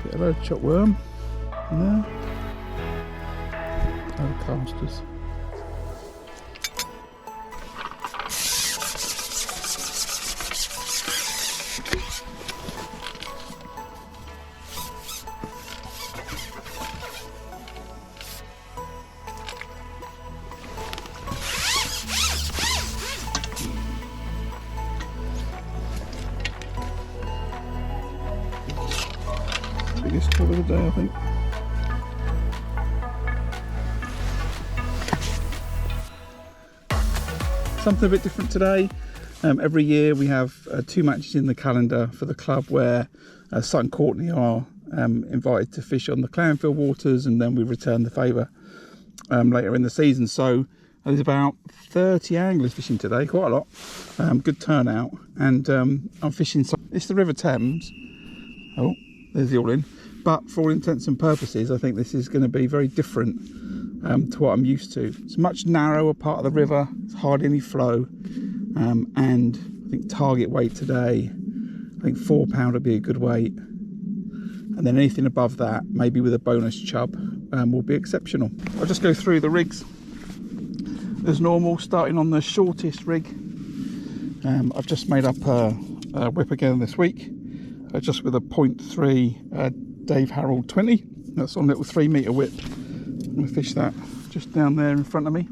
Get a load of chop worm in there. Load of casters. Biggest chub of the day, I think. Something a bit different today. Every year we have 2 matches in the calendar for the club where Sutton and Courtney are invited to fish on the Clanfield waters, and then we return the favour later in the season. So there's about 30 anglers fishing today, quite a lot. Good turnout, and I'm fishing. It's the River Thames. Oh, there's the all in. But for all intents and purposes, I think this is going to be very different to what I'm used to. It's a much narrower part of the river. It's hardly any flow, and I think target weight today, I think £4 would be a good weight, and then anything above that, maybe with a bonus chub, will be exceptional. I'll just go through the rigs as normal, starting on the shortest rig. I've just made up a whip again this week, just with a 0.3 Dave Harold 20. That's on a little 3 metre whip. I'm going to fish that just down there in front of me.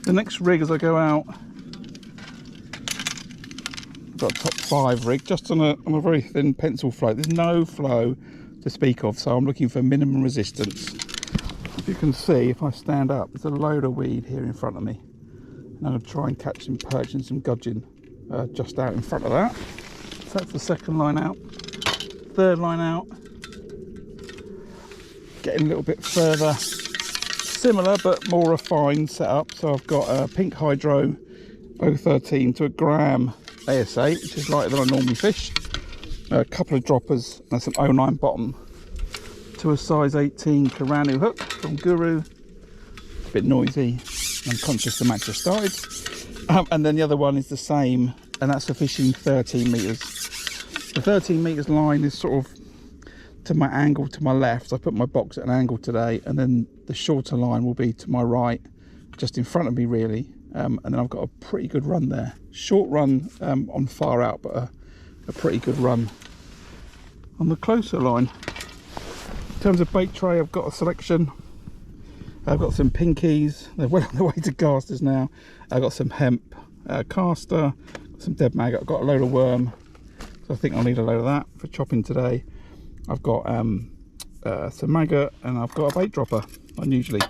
The next rig as I go out, I've got a top 5 rig, just on a very thin pencil float. There's no flow to speak of, so I'm looking for minimum resistance. If you can see, if I stand up, there's a load of weed here in front of me. And I'm going to try and catch some perch and some gudgeon just out in front of that. So that's the second line out. Third line out. Getting a little bit further, similar but more refined setup. So I've got a pink hydro 013 to a gram ASA, which is lighter than I normally fish. A couple of droppers and some 09 bottom to a size 18 Karanu hook from Guru. A bit noisy. I'm conscious the match has started. And then the other one is the same, and that's for fishing 13 metres. The 13 metres line is sort of to my angle to my left. I put my box at an angle today, and then the shorter line will be to my right, just in front of me really, and then I've got a pretty good run there. Short run on far out, but a pretty good run on the closer line. In terms of bait tray, I've got a selection. I've got some pinkies, they're well on their way to casters now. I've got some hemp caster, some dead maggot. I've got a load of worm, so I think I'll need a load of that for chopping today. I've got some maggot, and I've got a bait dropper. Unusually,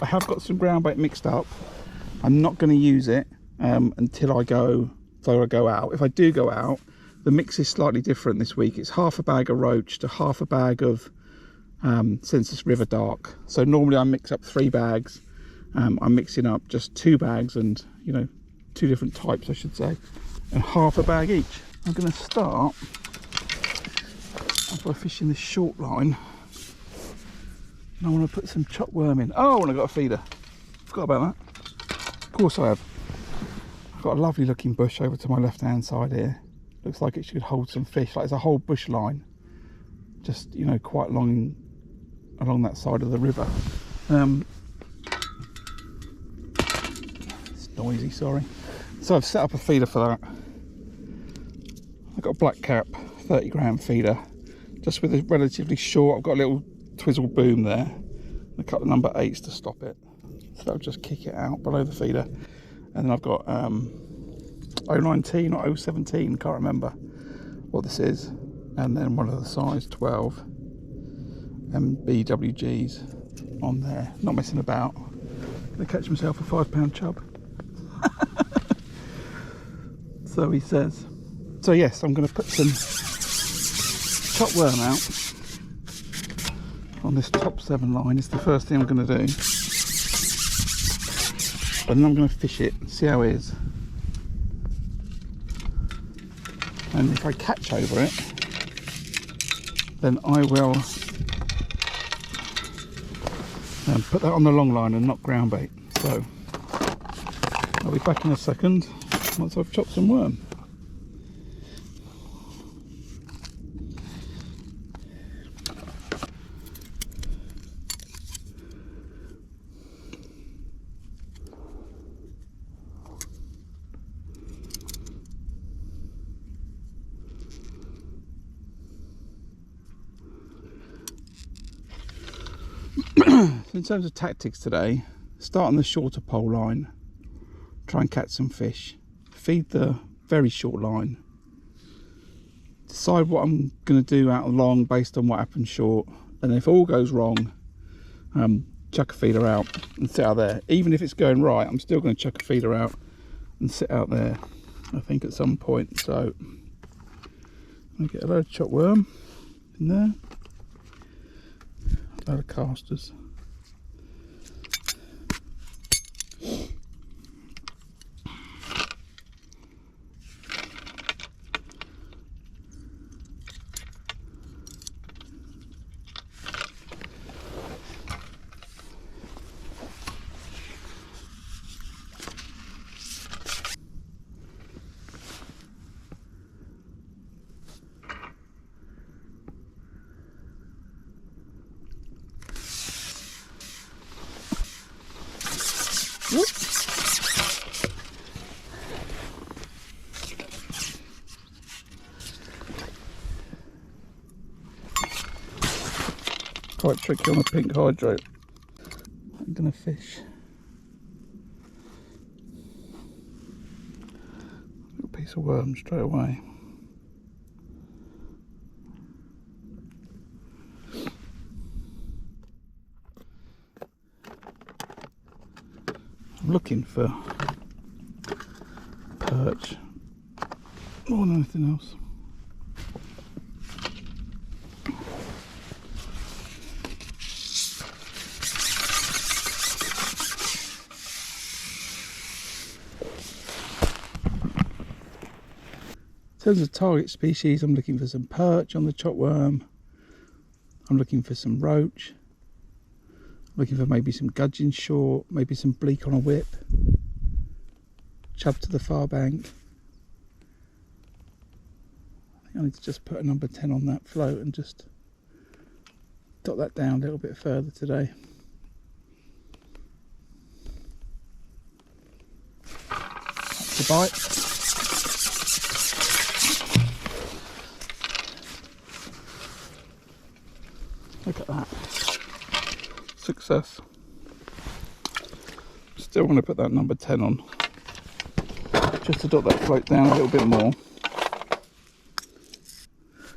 I have got some ground bait mixed up. I'm not going to use it until I go out. If I do go out, the mix is slightly different this week. It's half a bag of Roach to half a bag of Census River Dark. So normally I mix up 3 bags. I'm mixing up just 2 bags, and 2 different types I should say, and half a bag each. I'm going to start by fishing this short line, and I want to put some chop worm in. Oh, and I got a feeder. Forgot about that. Of course I have. I've got a lovely looking bush over to my left hand side here. Looks like it should hold some fish. Like it's a whole bush line, just quite long along that side of the river. It's noisy, sorry. So I've set up a feeder for that. I've got a black cap 30 gram feeder, just with a relatively short. I've got a little twizzle boom there, and a couple of number 8s to stop it, so that'll just kick it out below the feeder. And then I've got 019 or 017, can't remember what this is, and then one of the size 12 BWGs on there. Not messing about. Gonna catch myself a £5 chub. So he says. So yes, I'm going to put some chop worm out on this top 7 line. It's the first thing I'm going to do, and then I'm going to fish it, see how it is, and if I catch over it, then I will put that on the long line and not ground bait. So I'll be back in a second once I've chopped some worm. In terms of tactics today, start on the shorter pole line, try and catch some fish, feed the very short line, decide what I'm going to do out long based on what happens short, and if all goes wrong, chuck a feeder out and sit out there. Even if it's going right, I'm still going to chuck a feeder out and sit out there, I think, at some point. So I get a load of chop worm in there, a load of casters. Quite tricky on a pink hydro. I'm gonna fish a piece of worm straight away. I'm looking for perch more than anything else. In terms of target species, I'm looking for some perch on the chop worm. I'm looking for some roach. I'm looking for maybe some gudgeon short, maybe some bleak on a whip. Chub to the far bank. I think I need to just put a number 10 on that float and just dot that down a little bit further today. That's the bite. Look at that. Success. Still want to put that number 10 on. Just to dot that float down a little bit more.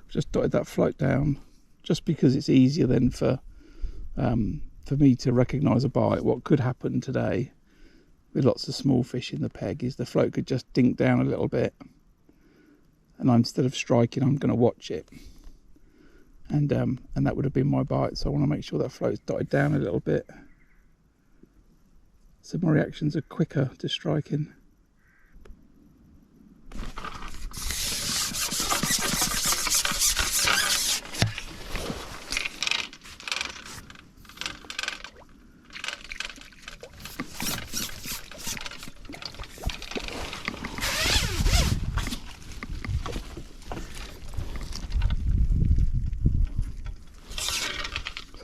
Just dotted that float down just because it's easier then for me to recognise a bite. What could happen today with lots of small fish in the peg is the float could just dink down a little bit, and instead of striking, I'm going to watch it. And that would have been my bite, so I want to make sure that float's dotted down a little bit so my reactions are quicker to striking.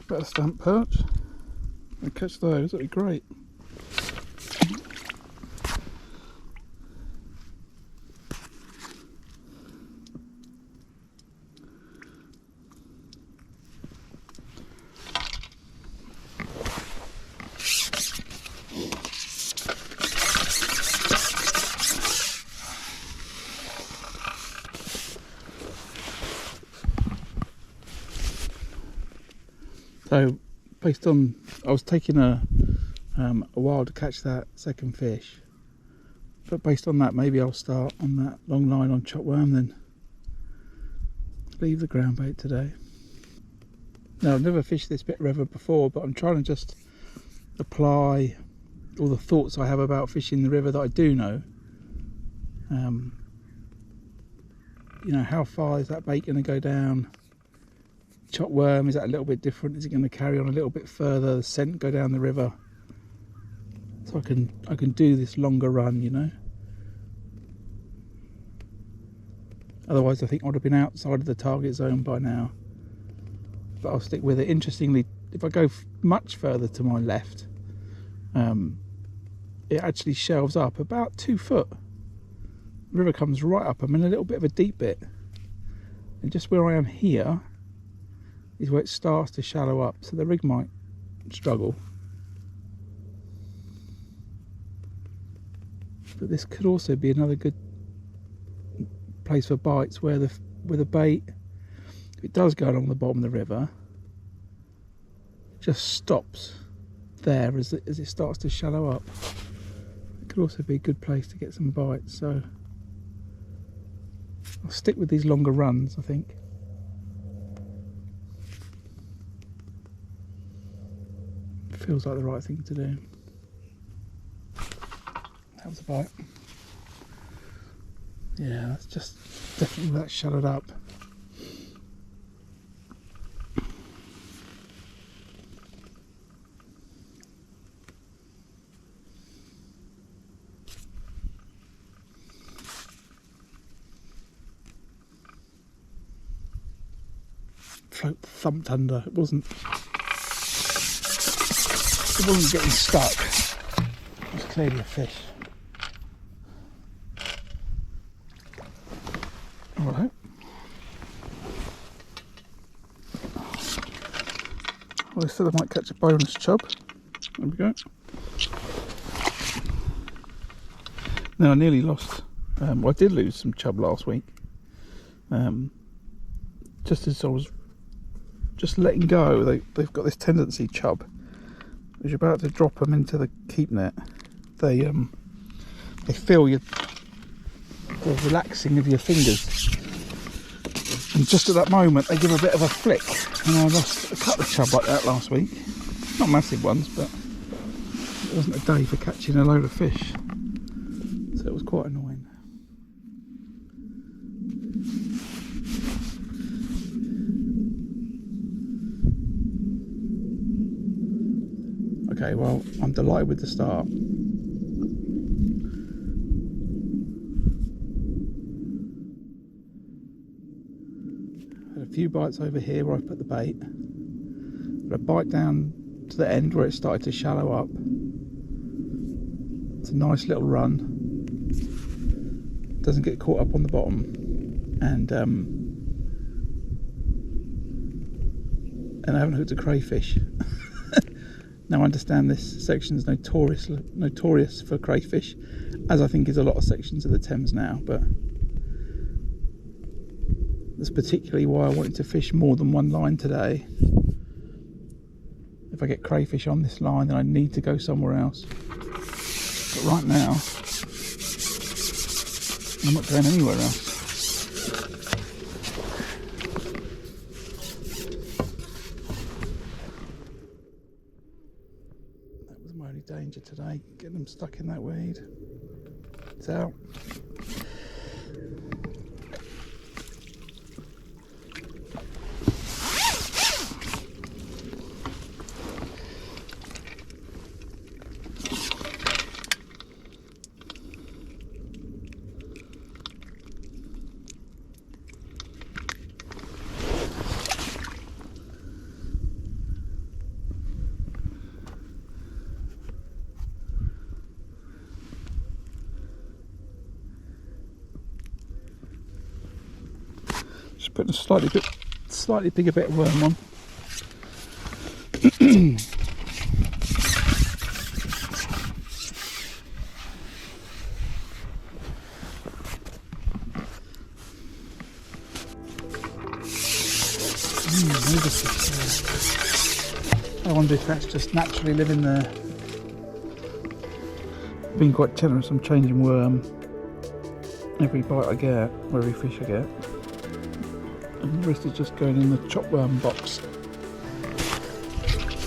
Better stamp perch and catch those, that'd be great. So based on, I was taking a while to catch that second fish, but based on that, maybe I'll start on that long line on chop worm, then leave the ground bait today. Now, I've never fished this bit of river before, but I'm trying to just apply all the thoughts I have about fishing the river that I do know. You know, how far is that bait going to go down? Chop worm, is that a little bit different? Is it going to carry on a little bit further, the scent go down the river? So I can do this longer run, you know. Otherwise I think I would have been outside of the target zone by now. But I'll stick with it. Interestingly, if I go much further to my left, it actually shelves up about 2 foot. The river comes right up. I'm in a little bit of a deep bit. And just where I am here is where it starts to shallow up, so the rig might struggle. But this could also be another good place for bites where with a bait, if it does go along the bottom of the river, it just stops there as it starts to shallow up. It could also be a good place to get some bites, so I'll stick with these longer runs, I think. Feels like the right thing to do. That was a bite. Yeah, that's just definitely that shallowed up. Float thumped under. It wasn't getting stuck. It was clearly a fish. Alright. Well, I said I might catch a bonus chub. There we go. Now I nearly lost. Well, I did lose some chub last week. Just as I was just letting go, they've got this tendency, chub, as you're about to drop them into the keep net, they feel the relaxing of your fingers, and just at that moment they give a bit of a flick, and I lost a couple of chub like that last week. Not massive ones, but it wasn't a day for catching a load of fish, so it was quite annoying. Okay, well, I'm delighted with the start. Had a few bites over here where I put the bait. Had a bite down to the end where it started to shallow up. It's a nice little run. Doesn't get caught up on the bottom. And I haven't hooked a crayfish. Now I understand this section is notorious for crayfish, as I think is a lot of sections of the Thames now, but that's particularly why I wanted to fish more than one line today. If I get crayfish on this line, then I need to go somewhere else. But right now, I'm not going anywhere else. Danger today, getting them stuck in that weed. It's out. Just putting a slightly bigger bit of worm on. I wonder if that's just naturally living there. Being quite generous, I'm changing worm every bite I get, or every fish I get. And the rest is just going in the chop worm box.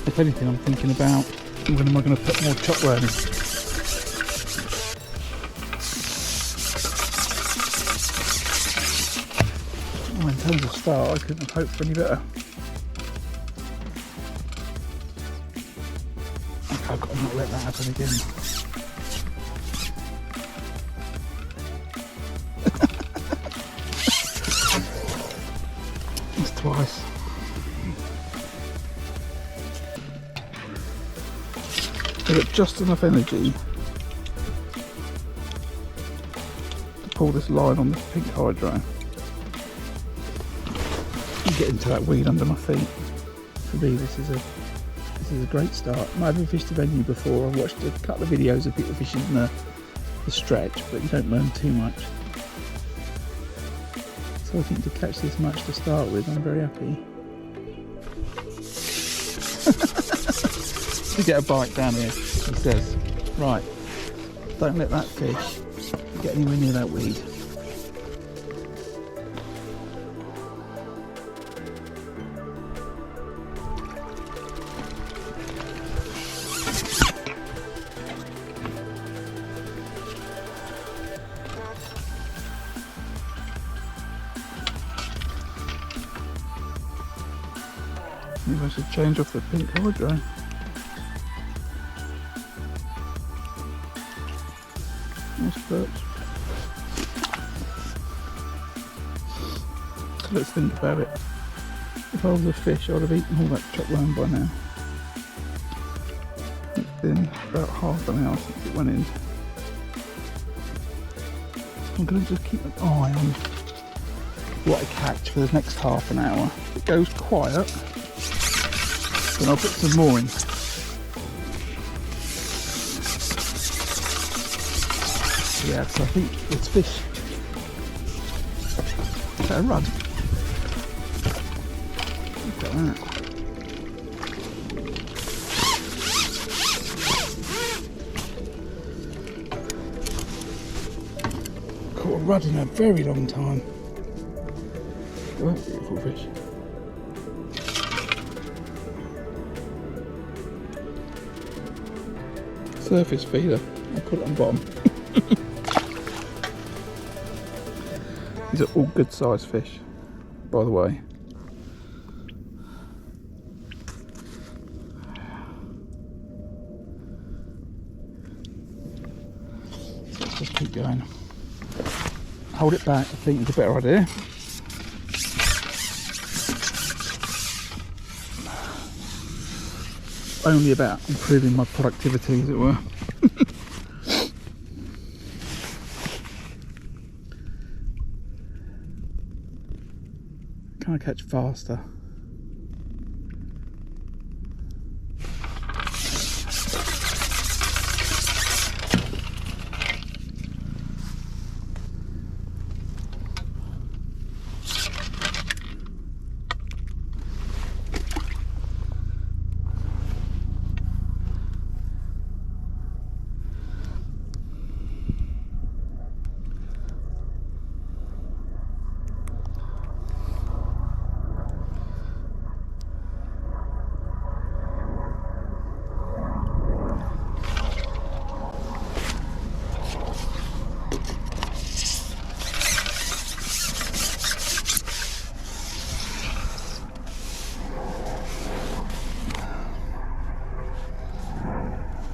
If anything, I'm thinking about when am I going to put more chop worm in. Well, in terms of start, I couldn't have hoped for any better. Okay, I've got to not let that happen again. Twice. I've got just enough energy to pull this line on this pink hydro and get into that weed under my feet. For me, this is is a great start. I've never fished the venue before. I've watched a couple of videos of people fishing the stretch, but you don't learn too much. So I think to catch this much to start with, I'm very happy. To get a bite down here, he says. Right, don't let that fish get anywhere near that weed. Maybe I should change off the pink hydro. Nice perch. So let's think about it. If I was a fish, I would have eaten all that chopworm by now. It's been about half an hour since it went in. I'm going to just keep an eye on what I catch for the next half an hour. If it goes quiet, then I'll put some more in. Yeah, so I think it's fish. Is that a rud? Look at that. Caught a rud in a very long time. Oh, beautiful fish. Surface feeder. I'll put it on bottom. These are all good sized fish, by the way. So let's just keep going. Hold it back, I think is a better idea. Only about improving my productivity, as it were. Can I catch faster?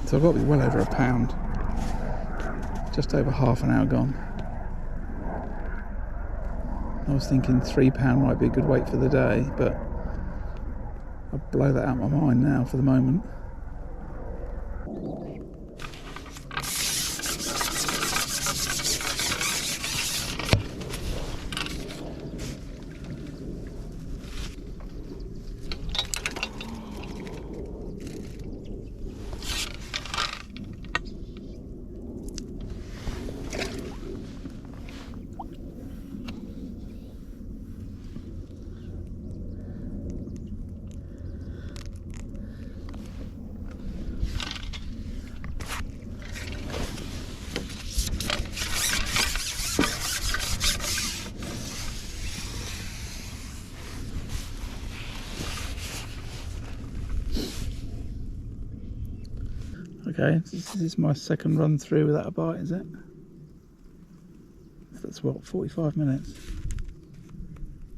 So I've got to be well over a pound. Just over half an hour gone. I was thinking £3 might be a good weight for the day, but I'll blow that out of my mind now for the moment. Okay, this is my second run through without a bite, is it? That's what, 45 minutes?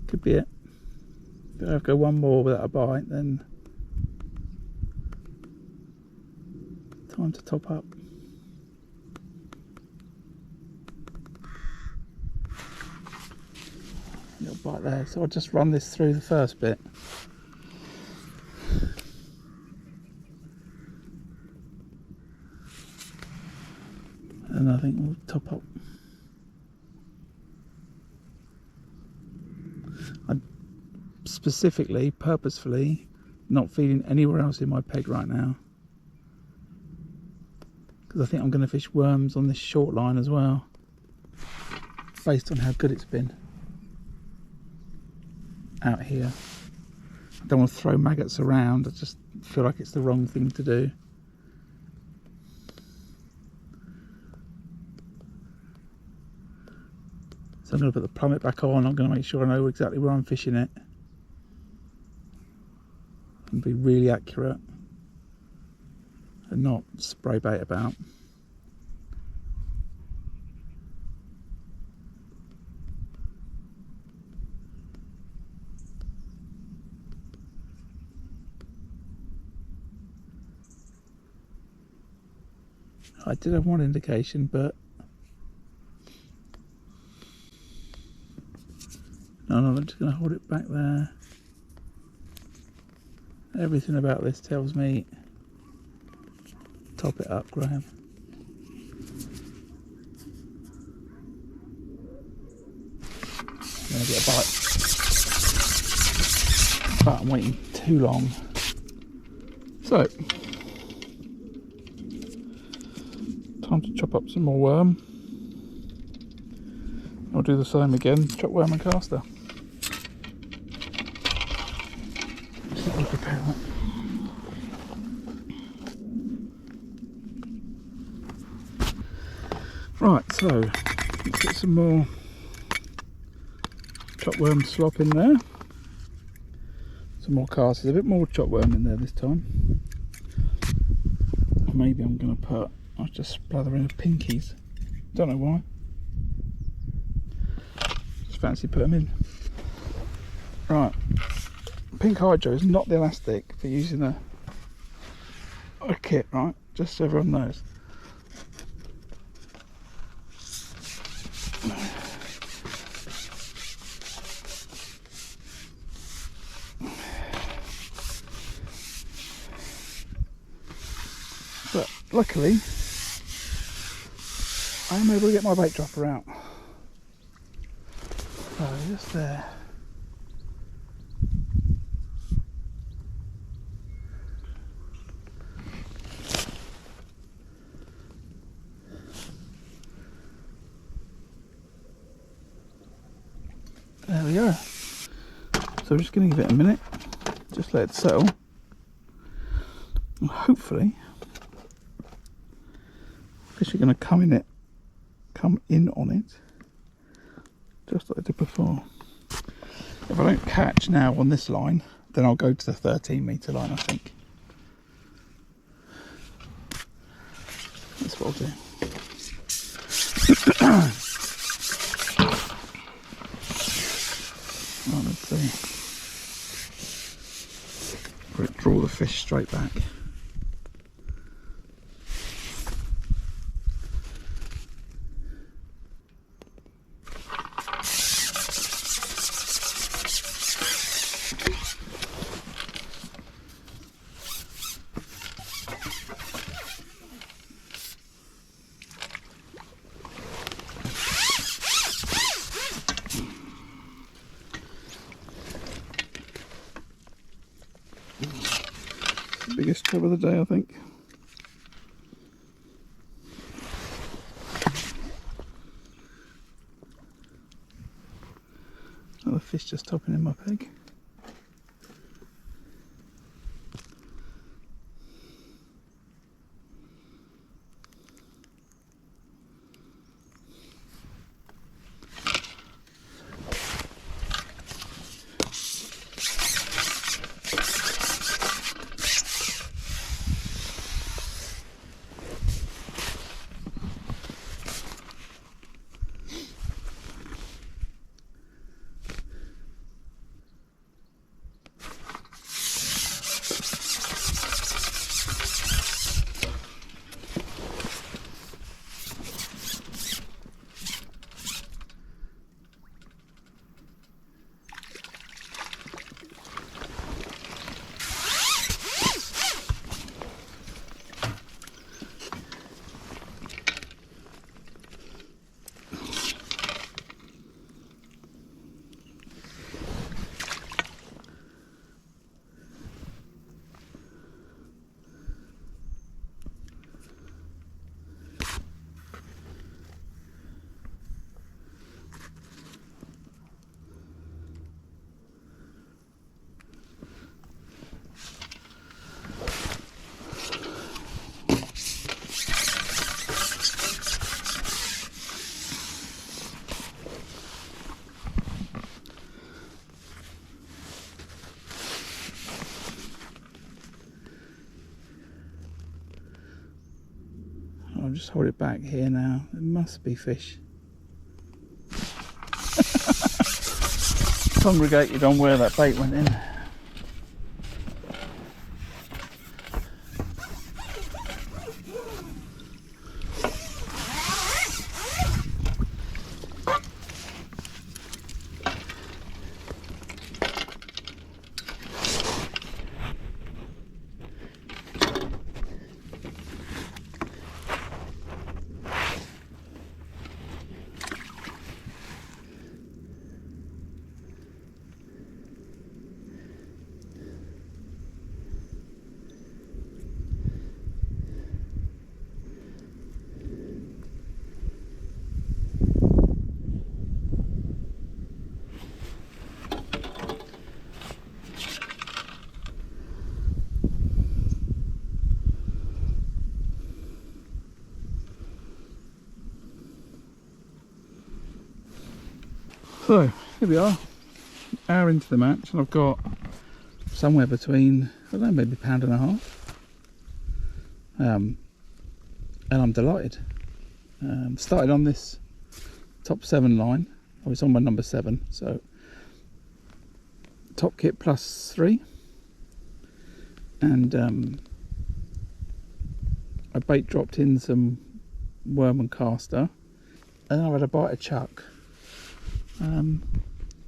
Could be it. If I go one more without a bite, then time to top up. Little bite there, so I'll just run this through the first bit. And I think we'll top up. I specifically, purposefully Not feeding anywhere else in my peg right now, because I think I'm going to fish worms on this short line as well, based on how good it's been out here. I don't want to throw maggots around, I just feel like it's the wrong thing to do. So I'm going to put the plummet back on. I'm going to make sure I know exactly where I'm fishing it and be really accurate and not spray bait about. I did have one indication, but no, I'm just going to hold it back there. Everything about this tells me top it up, Graham. I'm going to get a bite, but I'm waiting too long. So, time to chop up some more worm. I'll do the same again, chop worm and caster. Just let me prepare that. Right, so let's get some more chop worm slop in there. Some more casters, a bit more chop worm in there this time. Maybe I'm going to put, I'll just splather in pinkies. Don't know why. Just fancy put them in. Right. Pink hydro is not the elastic for using a kit, right? Just so everyone knows. But luckily, I am able to get my bait dropper out. So just there. There we go. So we're just going to give it a minute, just let it settle, and hopefully fish are going to come in on it, just like I did before. If I don't catch now on this line, then I'll go to the 13 metre line, I think. That's what I'll do. Right, let's see. Draw the fish straight back. Biggest chub of the day, I think. Another fish just topping in my peg. I'll just hold it back here now. There must be fish. Congregated on where that bait went in. So here we are, hour into the match, and I've got somewhere between, I don't know, maybe £1.5. And I'm delighted. Started on this top 7 line. I was on my number 7, so top kit plus 3, and I bait dropped in some worm and caster, and then I've had a bite of chuck.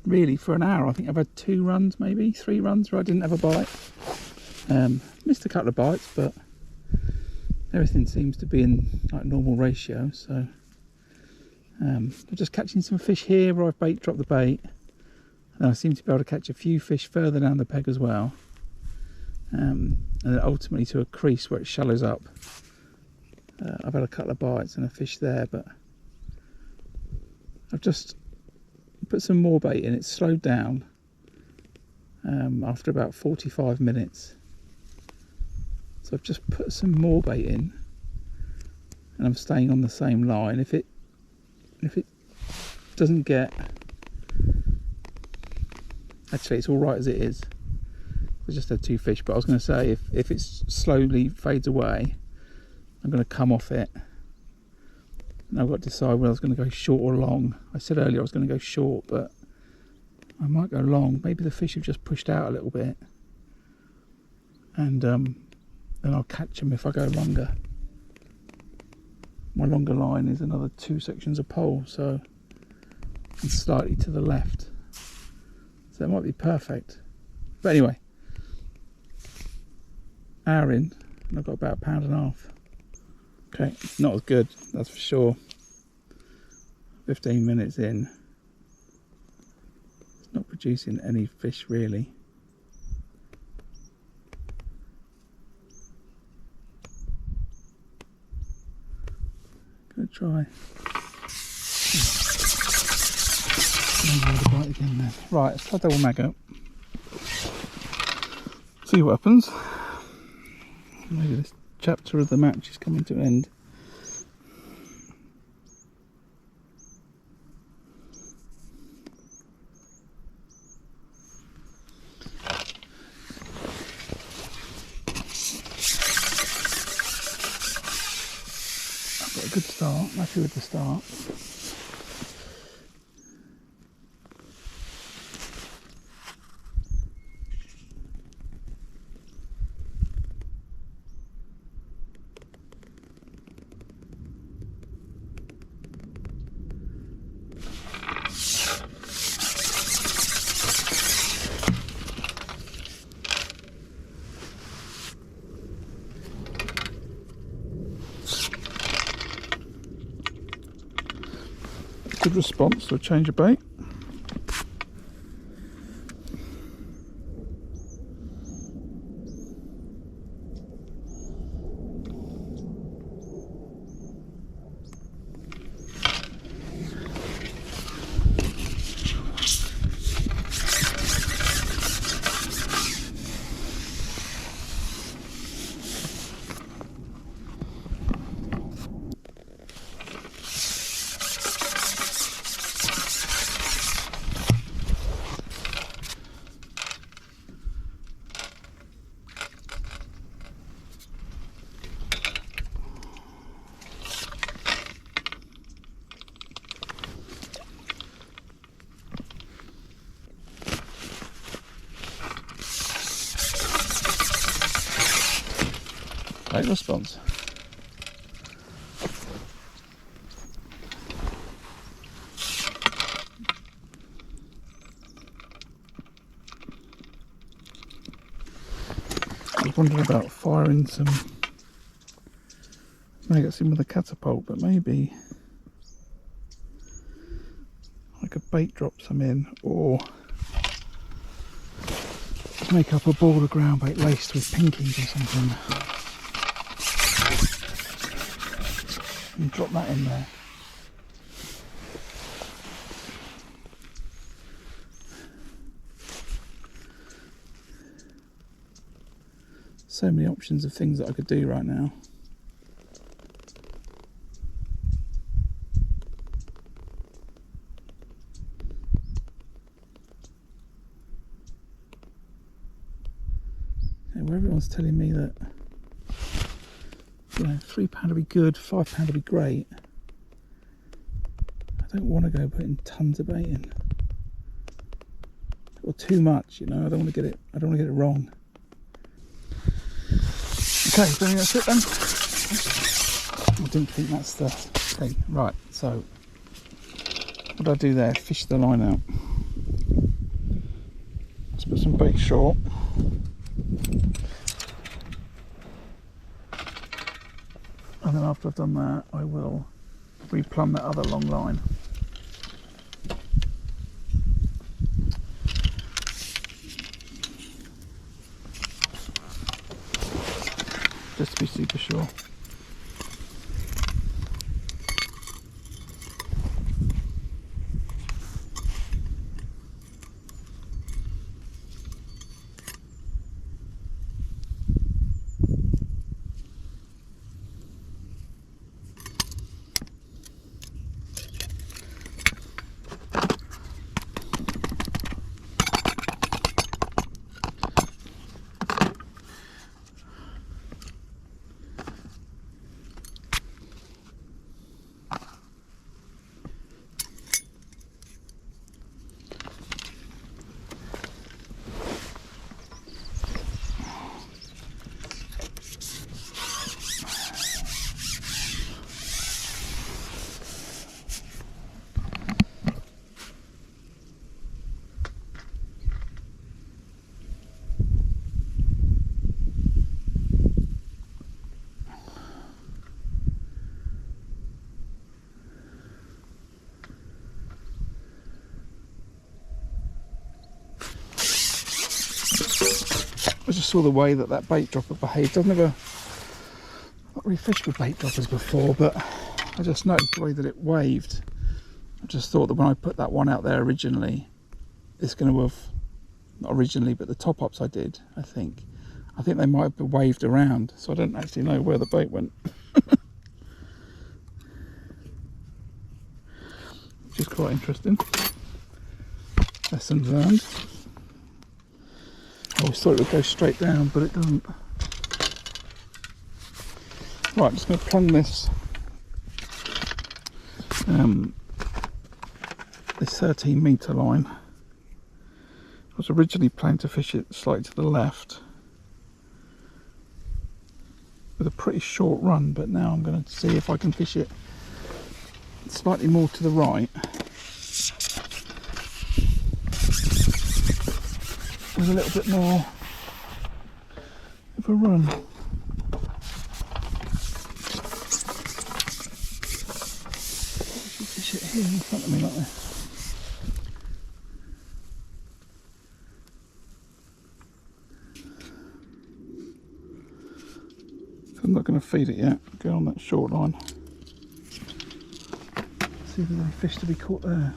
Really for an hour. I think I've had 2 runs, maybe 3 runs where I didn't have a bite. Missed a couple of bites, but everything seems to be in like normal ratio. So I'm just catching some fish here where I've bait dropped the bait, and I seem to be able to catch a few fish further down the peg as well, and then ultimately to a crease where it shallows up. I've had a couple of bites and a fish there, but I've just put some more bait in. It's slowed down after about 45 minutes, so I've just put some more bait in, and I'm staying on the same line. If it doesn't get, actually it's all right as it is. I just had 2 fish, but I was going to say if it slowly fades away, I'm going to come off it. And I've got to decide whether I was going to go short or long. I said earlier I was going to go short, but I might go long. Maybe the fish have just pushed out a little bit, and then I'll catch them if I go longer. My longer line is another 2 sections of pole, so it's slightly to the left, so it might be perfect. But anyway, hour in, and I've got about £1.5. Okay, it's not as good, that's for sure. 15 minutes in, it's not producing any fish really. Gonna try. Bite again then. Right, let's try double mag up. See what happens. Maybe this chapter of the match is coming to an end. I've got a good start, I'm happy with the start. Good response to a change of bait. great response. I was wondering about firing some maggots in with a catapult, but maybe I could bait drop some in, or make up a ball of ground bait laced with pinkies or something and drop that in there. So many options of things that I could do right now. Where everyone's telling me that, you know, £3 would be good, £5 would be great. I don't want to go putting tons of bait in, or too much. You know, I don't want to get it. I don't want to get it wrong. Okay, so I think that's it then. I didn't think that's the thing. Right. So what did I do there? Fish the line out. Let's put some bait short. And then after I've done that, I will replumb that other long line. Just to be super sure. I just saw the way that that bait dropper behaved. I've not really fished with bait droppers before, but I just noticed the way that it waved. I just thought that when I put that one out there originally, it's going to have, not originally, but the top ups I did, I think they might have waved around, so I don't actually know where the bait went. Which is quite interesting. Lessons learned. I always thought it would go straight down, but it doesn't. Right, I'm just going to plumb this this 13 metre line. I was originally planning to fish it slightly to the left with a pretty short run, but now I'm going to see if I can fish it slightly more to the right with a little bit more of a run. Fish it here in front of me like this. I'm not going to feed it yet. Go on that short line. See if there's any fish to be caught there.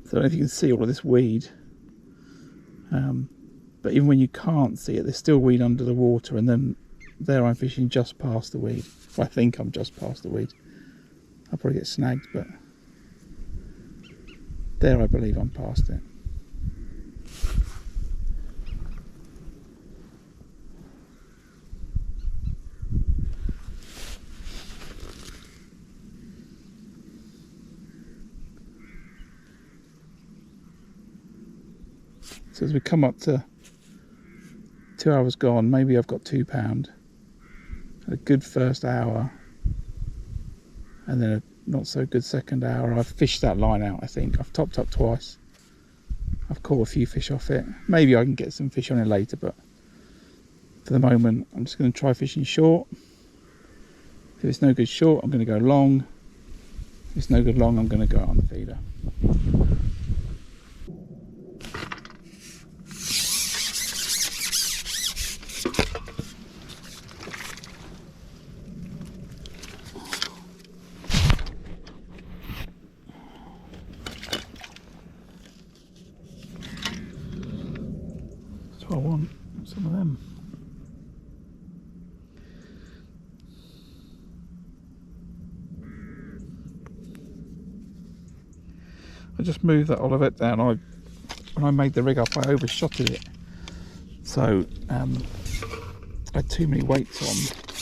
So I don't know if you can see all of this weed. But even when you can't see it, there's still weed under the water, and then there I'm fishing just past the weed. Well, I think I'm just past the weed. I'll probably get snagged, but there I believe I'm past it. So as we come up to 2 hours gone, maybe I've got £2. A good first hour, and then a not so good second hour. I've fished that line out, I think. I've topped up twice. I've caught a few fish off it. Maybe I can get some fish on it later, but for the moment I'm just going to try fishing short. If it's no good short, I'm going to go long. If it's no good long, I'm going to go out on the feeder. I want some of them. I just moved that olivet down. When I made the rig up, I overshotted it. So I had too many weights on,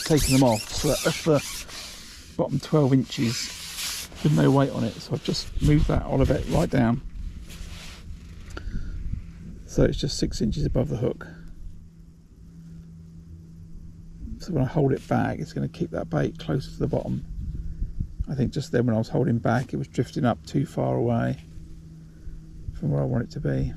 taking them off. So that left the bottom 12 inches with no weight on it. So I've just moved that olivet right down. So it's just 6 inches above the hook. So when I hold it back, it's going to keep that bait closer to the bottom. I think just then when I was holding back, it was drifting up too far away from where I want it to be.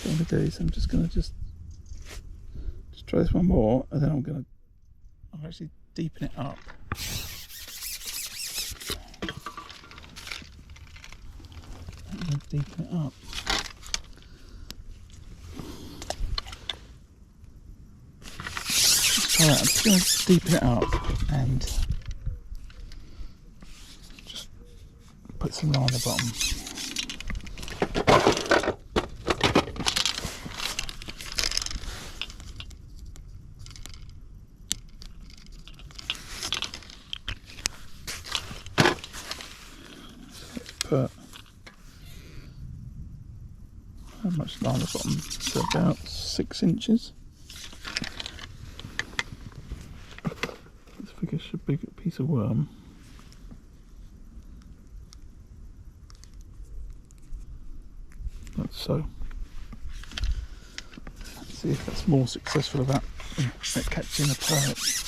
What I'm going to do is I'm just going to try this one more, and then I'll actually deepen it up. I'm going to deepen it up. Let's try that. I'm just going to deepen it up and just put some line on the bottom. Put how much line on the bottom? So about 6 inches. This figure should be a piece of worm. Like so. Let's see if that's more successful at catching a perch.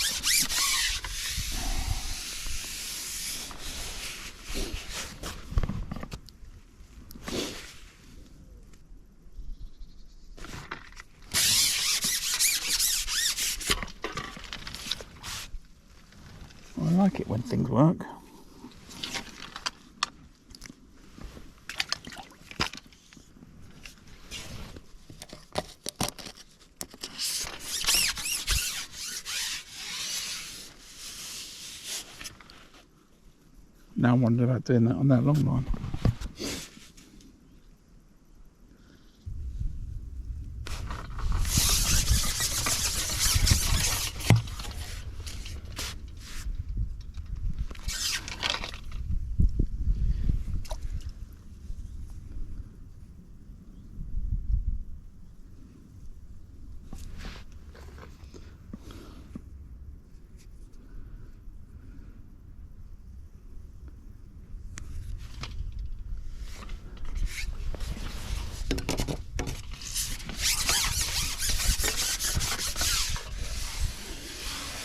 I like it when things work. Now I'm wondering about doing that on that long line.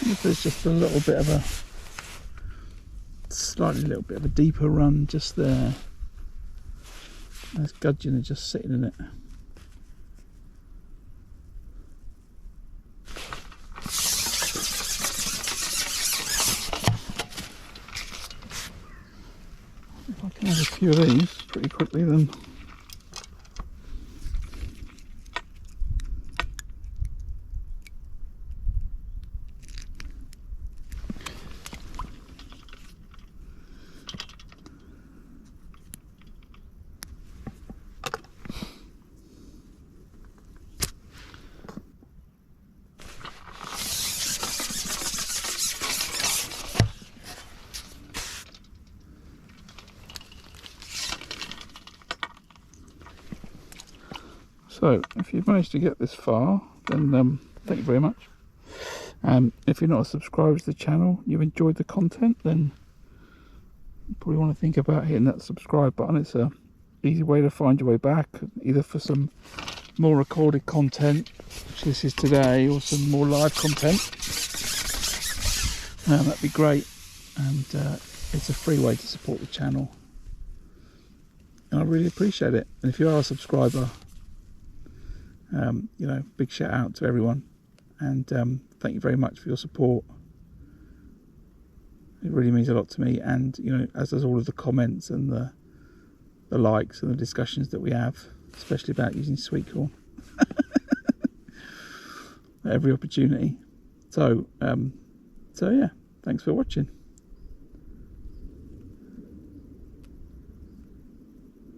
If there's just a little bit of a little bit of a deeper run just there. There's gudgeon are just sitting in it. If I can have a few of these pretty quickly, then So if you've managed to get this far, then thank you very much. If you're not a subscriber to the channel, you've enjoyed the content, then you probably want to think about hitting that subscribe button. It's a easy way to find your way back, either for some more recorded content, which this is today, or some more live content. That'd be great, and it's a free way to support the channel, and I really appreciate it. And if you are a subscriber, you know, big shout out to everyone, and thank you very much for your support. It really means a lot to me, and you know, as does all of the comments and the likes and the discussions that we have, especially about using sweet corn at every opportunity. So yeah, thanks for watching.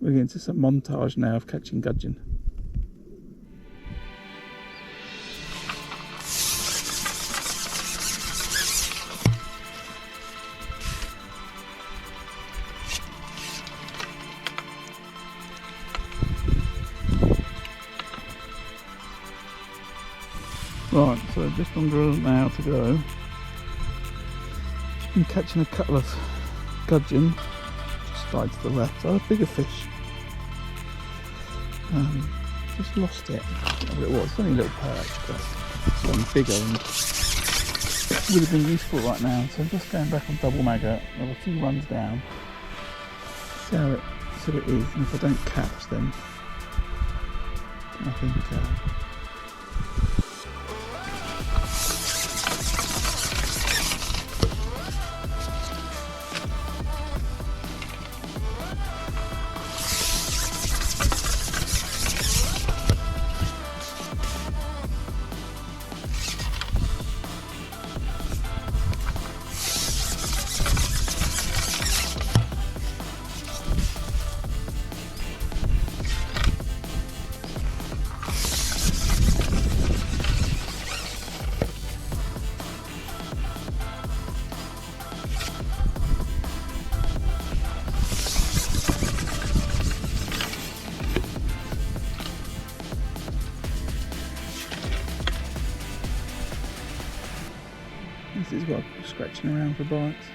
We're getting into some montage now of catching gudgeon. Right, so just under an hour to go. Just been catching a couple of gudgeon, just side to the left. So a bigger fish. Just lost it. Whatever it was, it's only a little perch, but something bigger and would have been useful right now. So I'm just going back on double maggot. There are a few runs down. See how it is, and if I don't catch, then I think. This is what I'm scratching around for bites.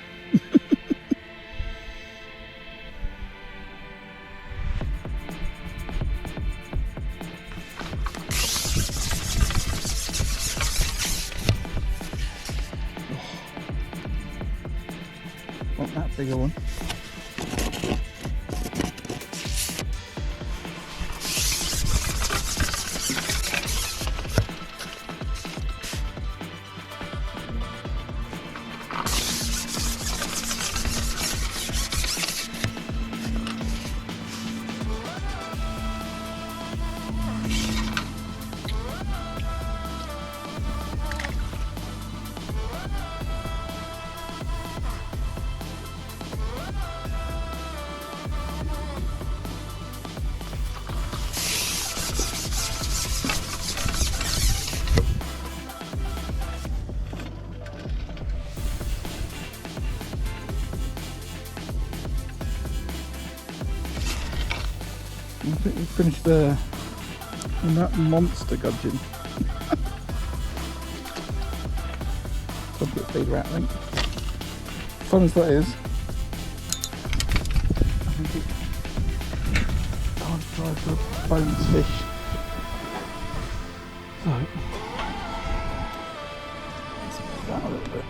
Want that bigger one. I think we finished there on that monster gudgeon. Probably a feeder out, I think. Fun as that is, I think it's hard to try for a boneless fish. So, let's move that a little bit.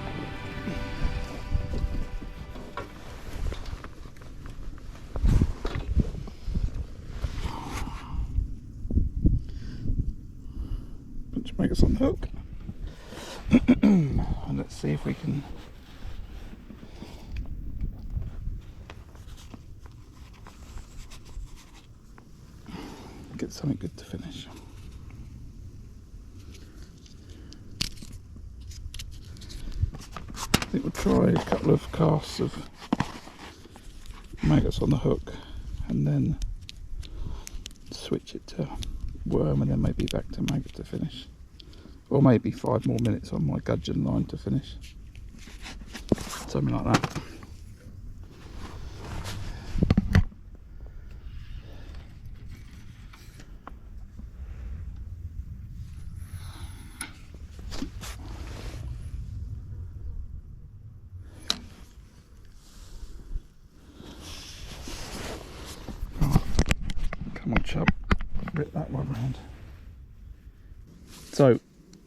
Make us on the hook. And let's see if we can get something good to finish. I think we'll try a couple of casts of maggots on the hook and then switch it to worm and then maybe back to maggot to finish. Or maybe 5 more minutes on my gudgeon line to finish. Something like that.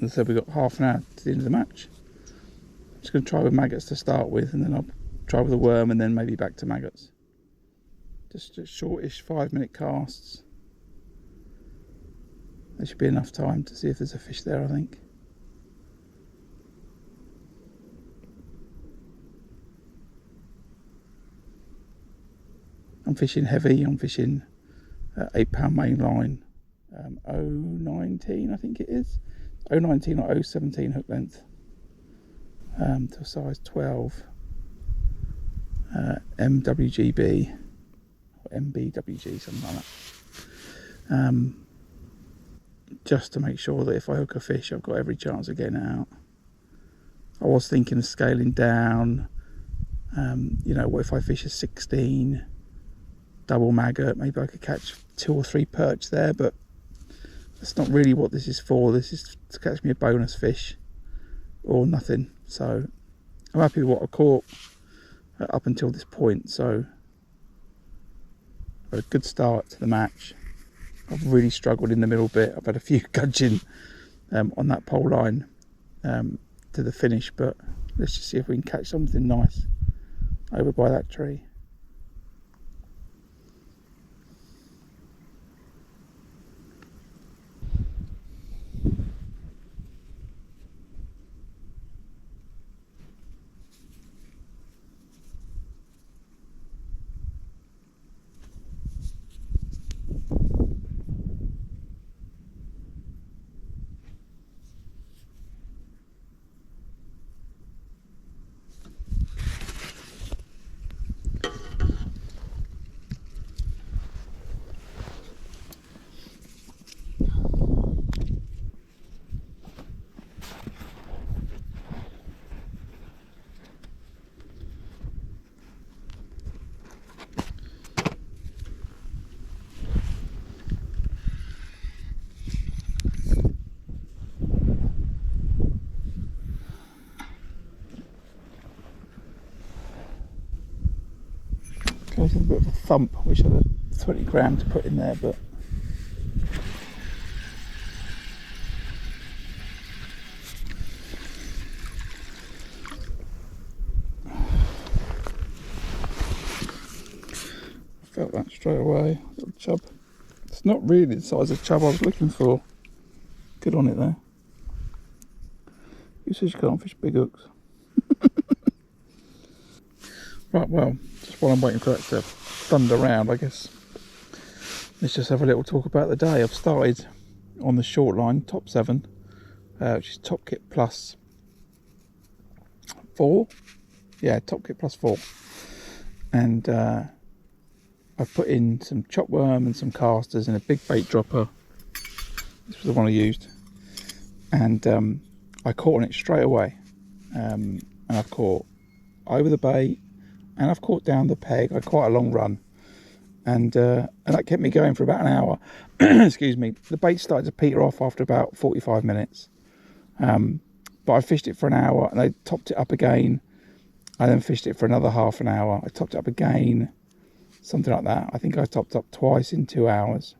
As I said, we've got half an hour to the end of the match. Just going to try with maggots to start with, and then I'll try with a worm, and then maybe back to maggots. Just shortish 5-minute casts. There should be enough time to see if there's a fish there, I think. I'm fishing heavy. I'm fishing 8-pound main line, 019 I think it is, 019 or 017 hook length, to size 12, MWGB or MBWG, something like that. Just to make sure that if I hook a fish, I've got every chance of getting it out. I was thinking of scaling down. You know, what if I fish a 16 double maggot? Maybe I could catch 2 or 3 perch there, but that's not really what this is for. This is to catch me a bonus fish or nothing. So I'm happy with what I caught up until this point. So a good start to the match. I've really struggled in the middle bit. I've had a few gudgeon on that pole line to the finish, but let's just see if we can catch something nice over by that tree. Goes with a bit of a thump. Wish I had a 20 gram to put in there, but felt that straight away. Little chub. It's not really the size of chub I was looking for. Good on it though. You said you can't fish big hooks. Right, well, just while I'm waiting for that to thunder round, I guess let's just have a little talk about the day. I've started on the short line, top 7, which is top kit plus 4. Yeah, top kit plus 4. And I've put in some chop worm and some casters in a big bait dropper. This was the one I used. And I caught on it straight away. And I've caught over the bait, and I've caught down the peg. I had quite a long run, and that kept me going for about an hour. Excuse me. The bait started to peter off after about 45 minutes, but I fished it for an hour, and I topped it up again. I then fished it for another half an hour. I topped it up again, something like that. I think I topped up twice in 2 hours.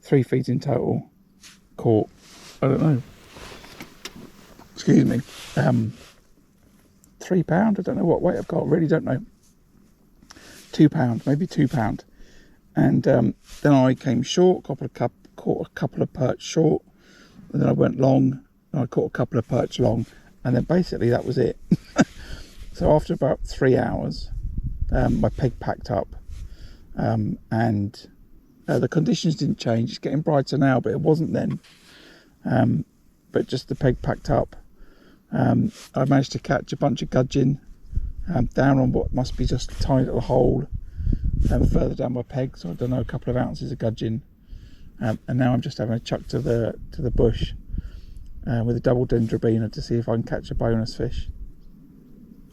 3 feeds in total. Caught, I don't know, excuse me, 3 pound. I don't know what weight I've got, really don't know. 2 pound, maybe 2 pound. And then I came short, caught a couple of perch short, and then I went long, and I caught a couple of perch long, and then basically that was it. So after about 3 hours, my peg packed up, and the conditions didn't change. It's getting brighter now, but it wasn't then. But just the peg packed up. I managed to catch a bunch of gudgeon down on what must be just a tiny little hole further down my peg, so I don't know, a couple of ounces of gudgeon, and now I'm just having a chuck to the bush with a double dendrobina to see if I can catch a bonus fish,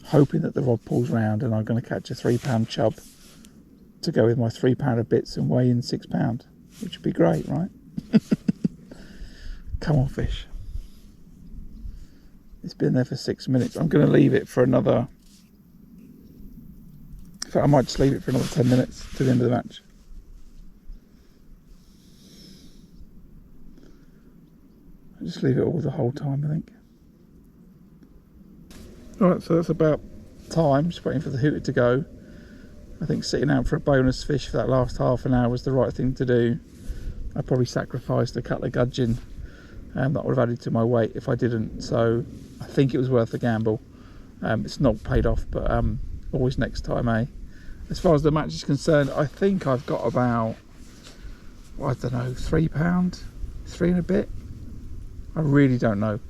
hoping that the rod pulls round and I'm going to catch a 3 pound chub to go with my 3 pounder bits and weigh in 6 pound, which would be great, right? Come on, fish. It's been there for 6 minutes. I'm going to leave it for another... In fact, I might just leave it for another 10 minutes to the end of the match. Just leave it all the whole time, I think. Alright, so that's about time. Just waiting for the hooter to go. I think sitting out for a bonus fish for that last half an hour was the right thing to do. I probably sacrificed a couple of gudgeon that would have added to my weight if I didn't, so I think it was worth the gamble. It's not paid off, but always next time, eh? As far as the match is concerned, I think I've got about, I don't know, £3, 3 and a bit. I really don't know.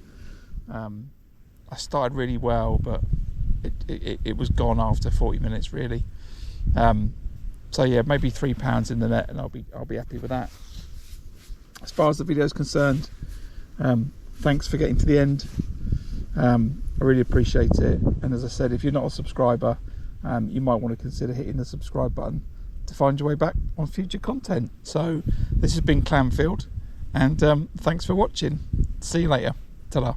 I started really well, but it was gone after 40 minutes really. So yeah, maybe £3 in the net, and I'll be happy with that. As far as the video is concerned, thanks for getting to the end. I really appreciate it, and as I said, if you're not a subscriber, you might want to consider hitting the subscribe button to find your way back on future content. So this has been Clanfield, and thanks for watching. See you later. Ta-ra.